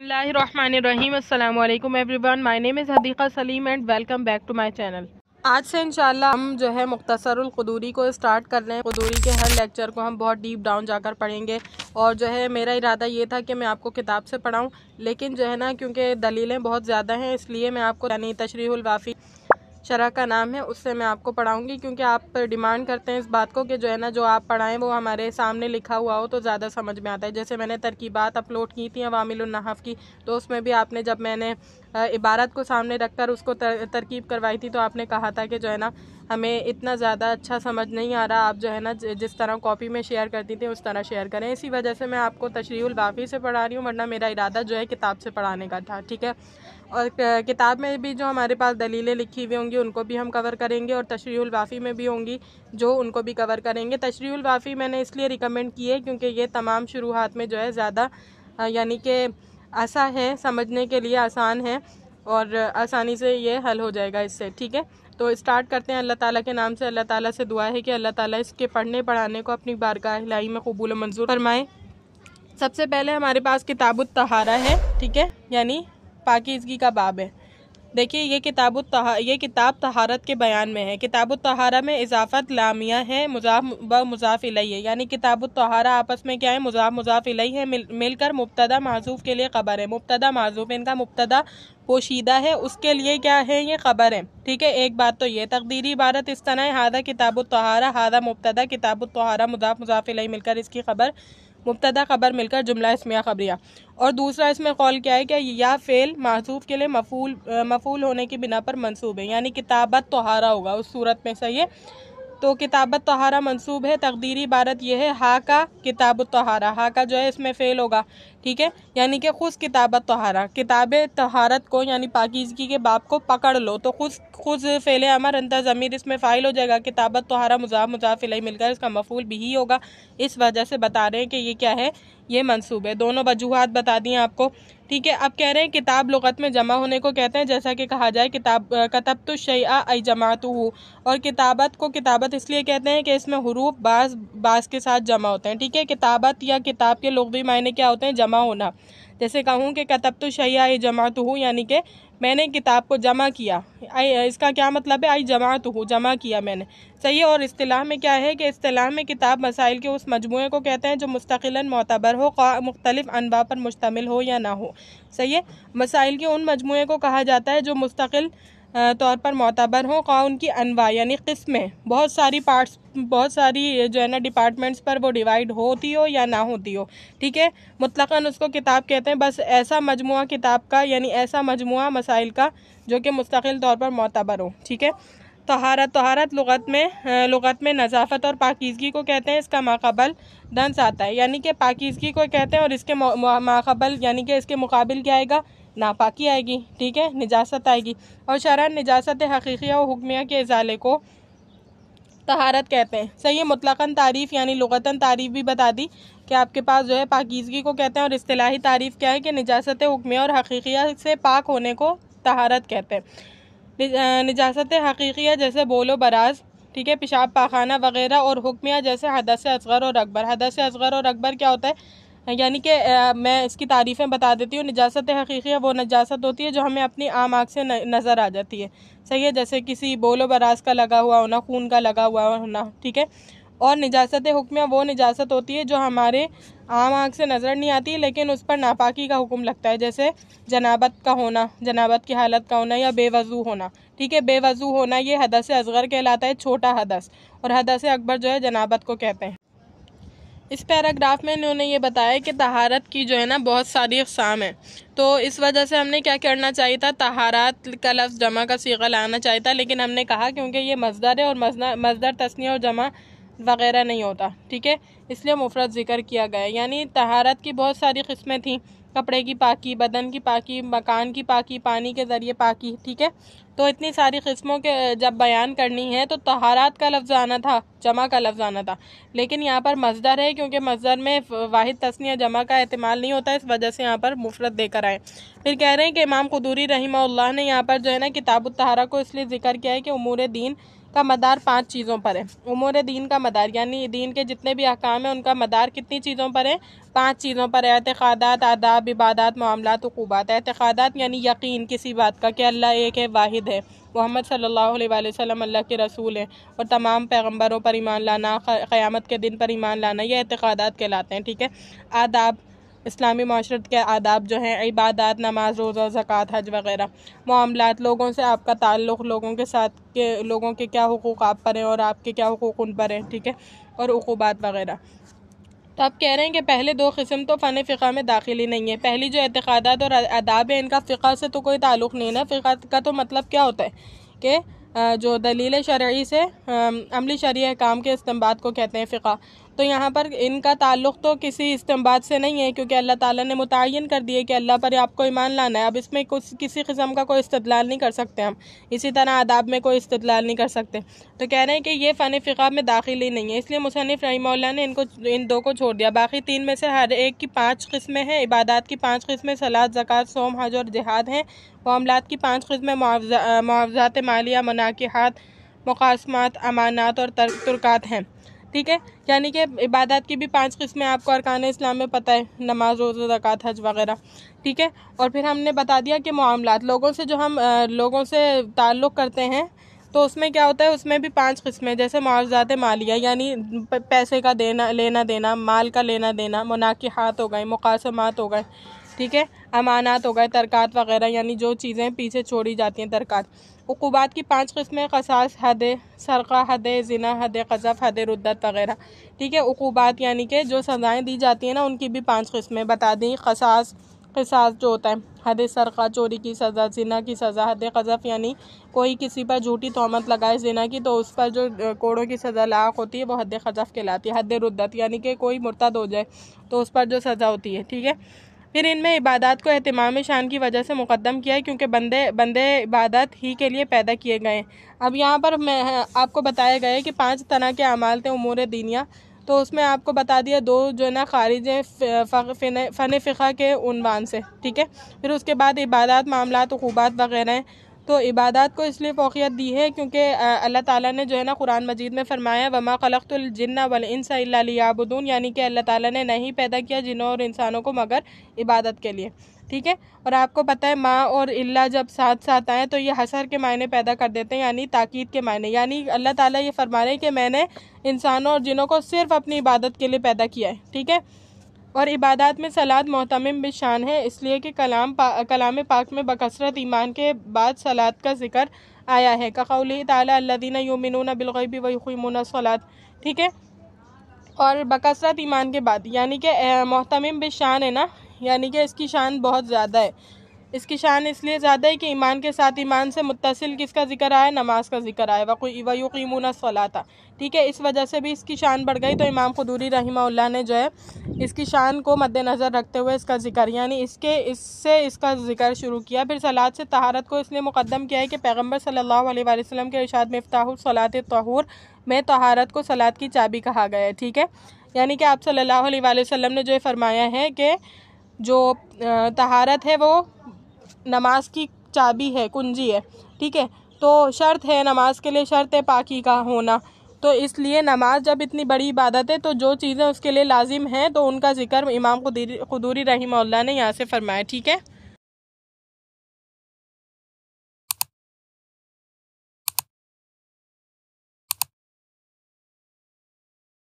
बिस्मिल्लाहिर्रहमानिर्रहीम। अस्सलाम वालेकुम everyone. My name is Hadiqa Saleem and welcome back to my channel. आज से इंशाल्लाह हम जो है मुख्तसरुल क़ुदूरी को स्टार्ट कर रहे हैं। क़ुदूरी के हर लेक्चर को हम बहुत डीप डाउन जाकर पढ़ेंगे और जो है मेरा इरादा ये था कि मैं आपको किताब से पढ़ाऊँ, लेकिन जो है ना क्योंकि दलीलें बहुत ज़्यादा हैं इसलिए मैं आपको यानी तशरीहुल वाफ़ी शरह का नाम है उससे मैं आपको पढ़ाऊँगी, क्योंकि आप डिमांड करते हैं इस बात को कि जो है ना जो आप पढ़ाएं वो हमारे सामने लिखा हुआ हो तो ज़्यादा समझ में आता है। जैसे मैंने तरकीबात अपलोड की थी अवामिलुन नहव की, तो उसमें भी आपने जब मैंने इबारत को सामने रखकर उसको तरकीब करवाई थी तो आपने कहा था कि जो है ना हमें इतना ज़्यादा अच्छा समझ नहीं आ रहा, आप जो है ना जिस तरह कॉपी में शेयर करती थी उस तरह शेयर करें। इसी वजह से मैं आपको तशरीहुल वाफ़ी से पढ़ा रही हूँ, वरना मेरा इरादा जो है किताब से पढ़ाने का था। ठीक है, और किताब में भी जो हमारे पास दलीलें लिखी हुई होंगी उनको भी हम कवर करेंगे और तशरीहुल वाफ़ी में भी होंगी जो उनको भी कवर करेंगे। तशरीहुल वाफ़ी मैंने इसलिए रिकमेंड की है क्योंकि ये तमाम शुरुआत में जो है ज़्यादा यानी कि आसान है, समझने के लिए आसान है और आसानी से ये हल हो जाएगा इससे। ठीक है, तो स्टार्ट करते हैं अल्लाह ताला के नाम से। अल्लाह ताला से दुआ है कि अल्लाह ताला इसके पढ़ने पढ़ाने को अपनी बारगाह इलाही में कबूल मंजूर फरमाए। सबसे पहले हमारे पास किताबुत तहारा है, ठीक है, यानी पाकीज़गी का बाब है। देखिए ये किताब तहारत के बयान में है। किताबुत तहारा में इजाफत लामिया है, मुज़ाफ व मुज़ाफ इलैहि है, यानी किताबुत तहारा आपस में क्या है, मुज़ाफ इलैहि है, मिलकर मुब्तदा माज़ूफ़ के लिए ख़बर है। मुब्तदा माज़ूफ़, इनका मुब्तदा पोशीदा है, उसके लिए क्या है, ये ख़बर है। ठीक है, एक बात तो ये तकदीरी इबारत इस तरह है, हादा किताबुत तहारा, हादा मुब्तदा, किताबुत तहारा मुज़ाफ इलैहि मिलकर इसकी ख़बर, मुब्तदा ख़बर मिलकर जुमला इस्मिया ख़बरिया। और दूसरा इसमें कौल क्या है कि या फ़ेल मासूफ़ के लिए मफ़ूल होने की बिना पर मंसूब है, यानी किताबत तहारा होगा उस सूरत में। सही है, तो किताबत तहारा मंसूब है। तकदीरी इबारत यह है हा का किताबुत तहारा, हा का जो है इसमें फ़ेल होगा। ठीक है, यानी कि खुद किताबत तहारा, किताब तहारत को यानी पाकीज़गी के बाब को पकड़ लो, तो खुद फ़ेल अमर अंतर ज़मीर इसमें फ़ाइल हो जाएगा। किताबत तहारा मुज़ाफ़ इलैहि मिलकर इसका मफ़ूल भी होगा। इस वजह से बता रहे हैं कि ये क्या है, ये मंसूब है। दोनों वजूहात बता दी हैं आपको। ठीक है, अब कह रहे हैं किताब लुगत में जमा होने को कहते हैं, जैसा कि कहा जाए कतबतु शैआ आई जमातुहु, और किताबत को किताबत इसलिए कहते हैं कि इसमें हुरूफ बास के साथ जमा होते हैं। ठीक है, किताबत या किताब के लुग़वी मायने क्या होते हैं, जमा होना। जैसे कहूँ कि कतबतु शैआ आई जमातुहु, यानी कि मैंने किताब को जमा किया। इसका क्या मतलब है, आई जमातुहु, जमा किया मैंने। सही है, और इस्तिलाह में क्या है कि इस्तिलाह में किताब मसाइल के उस मजमूए को कहते हैं जो मुस्तकिलन मोतबर हो, मुख्तलिफ अनवा पर मुश्तमिल हो या ना हो। सही है, मसाइल के उन मजमूए को कहा जाता है जो मुस्तकिल तौर पर मोतबर हो, क़ा उनकी अनवा यानी किस्में बहुत सारी पार्ट्स, बहुत सारी जो है ना डिपार्टमेंट्स पर वो डिवाइड होती हो या ना होती हो। ठीक है, मुतलक़न उसको किताब कहते हैं, बस ऐसा मजमुआ किताब का यानी ऐसा मजमुआ मसाइल का जो कि मुस्तकिल तौर पर मोतबर हो। ठीक है, तहारत लुगत में नज़ाफ़त और पाकीज़गी को कहते हैं। इसका माक़बल दंस आता है, यानी कि पाकीज़गी को कहते हैं और इसके माक़बल यानी कि इसके मुकाबिल क्या आएगा, नापाकी आएगी। ठीक है, निजासत आएगी। और शरअन निजासत हक़ीक़िया और हुक्मिया के इज़ाले को तहारत कहते हैं। सही है, मुतलक़न तारीफ़ यानी लुगतन तारीफ़ भी बता दी कि आपके पास जो है पाकीज़गी को कहते हैं, और इस्तिलाही तारीफ़ क्या है कि निजासत हुक्मिया और हक़ीक़िया से पाक होने को तहारत कहते हैं। निजासत हक़ीक़िया जैसे बोलो बराज, ठीक है, पेशाब पाखाना वगैरह, और हुक्मिया जैसे हदस असग़र और अकबर। हदस असग़र और अकबर क्या होता है, यानी कि मैं इसकी तारीफ़ें बता देती हूँ। निजासत हक़ीक़िया वो नजासत होती है जो हमें अपनी आम आँख से नज़र आ जाती है। सही है, जैसे किसी बोलो बराज का लगा हुआ होना, खून का लगा हुआ होना। ठीक है, और निजासत हुक्मिया वो निजासत होती है जो हमारे आम आँख से नज़र नहीं आती लेकिन उस पर नापाकी का हुक्म लगता है, जैसे जनाबत का होना, जनाबत की हालत का होना, या बेवज़ू होना। ठीक है, बेवज़ू होना ये हदस असग़र कहलाता है, छोटा हदस, और हदस अकबर जो है जनाबत को कहते हैं। इस पैराग्राफ में इन्होंने ये बताया कि तहारत की जो है ना बहुत सारी अक़साम है, तो इस वजह से हमने क्या करना चाहिए था, तहारात का लफ्ज़ जमा का सीगा लाना चाहिए था, लेकिन हमने कहा क्योंकि ये मज़दर है और मज़दर तस्निया और जमा वगैरह नहीं होता। ठीक है, इसलिए मुफ़रद ज़िक्र किया गया। यानी तहारत की बहुत सारी किस्में थीं, कपड़े की पाकी, बदन की पाकी, मकान की पाकी, पानी के ज़रिए पाकी। ठीक है, तो इतनी सारी किस्मों के जब बयान करनी है तो तहारात का लफ्ज़ आना था, जमा का लफ्ज़ आना था, लेकिन यहाँ पर मज़दर है, क्योंकि मज़दर में वाहिद तस्निया जमा का एहतिमाल नहीं होता, इस वजह से यहाँ पर मुफ़रद देकर आए। फिर कह रहे हैं कि इमाम क़ुदूरी रहिमहुल्लाह ने यहाँ पर जो है ना किताबुत तहारा को इसलिए ज़िक्र किया है कि उमूर दीन का मदार 5 चीज़ों पर है। उमूर दीन का मदार यानी दीन के जितने भी अहकाम हैं उनका मदार कितनी चीज़ों पर है? 5 चीज़ों पर है। एतक़ादात, आदाब, इबादात, मामलात, उक़ूबात। एतक़ादात यानी यकीन किसी बात का कि अल्लाह एक है, वाहिद है, मोहम्मद सल्लल्लाहु अलैहि वसल्लम अल्लाह के रसूल हैं और तमाम पैगम्बरों पर ईमान लाना, क़यामत के दिन पर ईमान लाना, ये एतक़ादात कहलाते हैं। ठीक है। आदाब, इस्लामी माशरत के आदाब जो हैं, इबादात, नमाज, रोज़ा, ज़कात, हज वग़ैरह। मामलात, लोगों से आपका ताल्लुक़, लोगों के साथ के लोगों के क्या हुकूक़ आप पर हैं और आपके क्या हुकूक़ उन पर हैं। ठीक है। और उक़ूबात वग़ैरह। तो आप कह रहे हैं कि पहले 2 किस्म तो फ़न फ़िक़्ह में दाखिल ही नहीं है। पहली जो एतक़ादात और आदाब है इनका फ़िक़्ह से तो कोई ताल्लुक़ नहीं है ना। फ़िक़्ह का तो मतलब क्या होता है कि जो दलील शरई से अमली शरई अहकाम के इस्तिंबात को कहते हैं फ़िक़्ह। तो यहाँ पर इनका ताल्लुक़ तो किसी इस्तिंबात से नहीं है, क्योंकि अल्लाह ताला ने मुतय्यन कर दिया कि अल्लाह पर आपको ईमान लाना है। अब इसमें किसी किस्म का कोई इस्तिदलाल नहीं कर सकते हम। इसी तरह आदाब में कोई इस्तिदलाल नहीं कर सकते। तो कह रहे हैं कि ये फ़न फ़िक़्ह में दाखिल ही नहीं है, इसलिए मुसन्निफ़ रहिमहुल्लाह ने इन 2 को छोड़ दिया। बाकी 3 में से हर एक की 5 किस्में हैं। इबादात की 5 किस्में सलात, ज़कात, सौम, हज और जिहाद हैं। मामलात की 5 किस्में मुआवज़ात मालिया, मुनाकिहात, मुक़ासमात, अमानात और तुरकात हैं। ठीक है। यानी कि इबादत की भी 5 किस्में आपको अरकान इस्लाम में पता है, नमाज, रोज़ा, ज़कात, हज वग़ैरह। ठीक है। और फिर हमने बता दिया कि मामलात, लोगों से जो हम लोगों से ताल्लुक़ करते हैं तो उसमें क्या होता है, उसमें भी 5 किस्में, जैसे मुआवज़ात मालिया यानी पैसे का देना, लेना देना, माल का लेना देना, मुनाकिहात हो गए, मुक़ासमात हो गए। ठीक है। अमानात हो गए, तरकात वग़ैरह यानी जो चीज़ें पीछे छोड़ी जाती हैं, तरकात। उक़ूबात की 5 किस्में, क़सास, हद, सरक़ा, हद ज़िना, हद क़ज़फ़, हद रुद्दत वग़ैरह। ठीक है। उक़ूबात यानी कि जो सज़ाएँ दी जाती हैं ना, उनकी भी 5 किस्में बता दी। क़सास जो होता है, हद सरक़ा चोरी की सज़ा, ज़िना की सज़ा, हद क़ज़फ़ यानी कोई किसी पर झूठी तोहमत लगाए ज़िना की तो उस पर जो कोड़ों की सज़ा लायक होती है वो हद क़ज़फ़ कहलाती है। हद रुद्दत यानी कि कोई मुर्तद हो जाए तो उस पर जो सज़ा होती है। ठीक है। फिर इनमें इबादत को एहतिमाम शान की वजह से मुक़द्दम किया है, क्योंकि बंदे इबादत ही के लिए पैदा किए गए हैं। अब यहाँ पर मैं आपको बताया गया है कि 5 तरह के अमाल थे उमूर दीनिया, तो उसमें आपको बता दिया 2 जो है ना खारिज हैं फ़न फ़िक़्ह के उन्वान से। ठीक है। फिर उसके बाद इबादत, मामलात, उक़ूबात वग़ैरह हैं। तो इबादत को इसलिए फ़ौक़ियत दी है क्योंकि अल्लाह ताला ने जो है ना कुरान मजीद में फ़रमाया, वमा ख़लक़्तुल जिन्ना वल इंसा इल्ला लियअबुदून, यानी कि अल्लाह ताला ने नहीं पैदा किया जिन्नों और इंसानों को मगर इबादत के लिए। ठीक है। और आपको पता है माँ और इल्ला जब साथ साथ आए तो ये हसर के मायने पैदा कर देते हैं, यानी ताकीद के मायने। यानी अल्लाह ताला ये फरमा रहे हैं कि मैंने इंसानों और जिन्नों को सिर्फ़ अपनी इबादत के लिए पैदा किया है। ठीक है। और इबादत में सलात मोहतमिम बिशान है, इसलिए कि कलाम पाक में बकसरत ईमान के बाद सलात का जिक्र आया है। कक़ौलिही ताला अल्लज़ीना युमिनूना बिल-ग़ैबि व युक़ीमूनस सलात। ठीक है। और बकसरत ईमान के बाद यानी कि मोहतमिम बिशान है ना, यानी कि इसकी शान बहुत ज़्यादा है। इसकी शान इसलिए ज़्यादा है कि ईमान के साथ ईमान से मुत्तसिल किसका जिक्र आया, नमाज का जिक्र आया, व युक़ीमूनस सलाता। ठीक है। इस वजह से भी इसकी शान बढ़ गई। तो इमाम ख़ुदूरी रहमहुल्लाह ने जो है इसकी शान को मद्देनज़र रखते हुए इसका जिक्र यानी इससे इसका जिक्र शुरू किया। फिर सलात से तहारत को इसलिए मुक़द्दम किया है कि पैगम्बर सल्लल्लाहु अलैहि वसल्लम के इरशाद मिफ़्ताहुस सलात तहूर में तहारत को सलात की चाबी कहा गया है। ठीक है। यानी कि आप सल्लल्लाहु अलैहि वसल्लम ने जो फरमाया है कि जो तहारत है वो नमाज की चाबी है, कुंजी है। ठीक है। तो शर्त है, नमाज के लिए शर्त है पाकी का होना। तो इसलिए नमाज जब इतनी बड़ी इबादत है तो जो चीज़ें उसके लिए लाजिम हैं तो उनका जिक्र इमाम ख़ुदूरी रहमहुल्लाह ने यहाँ से फरमाया। ठीक है।